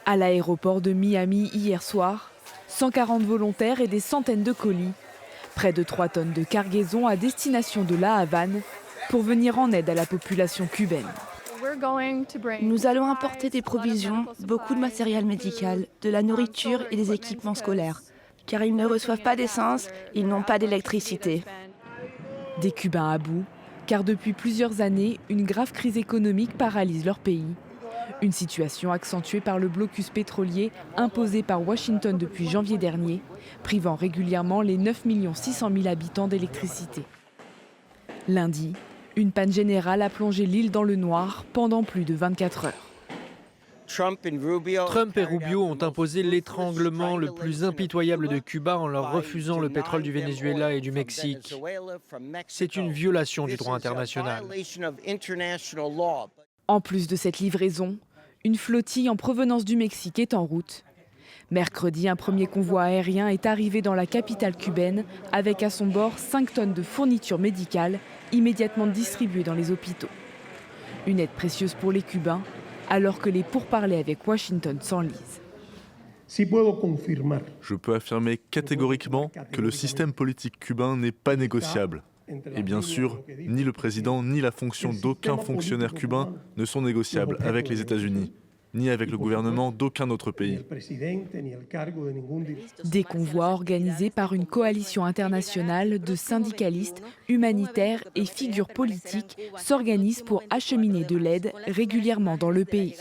À l'aéroport de Miami hier soir, 140 volontaires et des centaines de colis. Près de 3 tonnes de cargaison à destination de La Havane pour venir en aide à la population cubaine. Nous allons importer des provisions, beaucoup de matériel médical, de la nourriture et des équipements scolaires. Car ils ne reçoivent pas d'essence, ils n'ont pas d'électricité. Des Cubains à bout, car depuis plusieurs années, une grave crise économique paralyse leur pays. Une situation accentuée par le blocus pétrolier imposé par Washington depuis janvier dernier, privant régulièrement les 9 600 000 habitants d'électricité. Lundi, une panne générale a plongé l'île dans le noir pendant plus de 24 heures. Trump et Rubio ont imposé l'étranglement le plus impitoyable de Cuba en leur refusant le pétrole du Venezuela et du Mexique. C'est une violation du droit international. En plus de cette livraison, une flottille en provenance du Mexique est en route. Mercredi, un premier convoi aérien est arrivé dans la capitale cubaine avec à son bord 5 tonnes de fournitures médicales immédiatement distribuées dans les hôpitaux. Une aide précieuse pour les Cubains, alors que les pourparlers avec Washington s'enlisent. Je peux affirmer catégoriquement que le système politique cubain n'est pas négociable. Et bien sûr, ni le président ni la fonction d'aucun fonctionnaire cubain ne sont négociables avec les États-Unis, ni avec le gouvernement d'aucun autre pays. Des convois organisés par une coalition internationale de syndicalistes, humanitaires et figures politiques s'organisent pour acheminer de l'aide régulièrement dans le pays.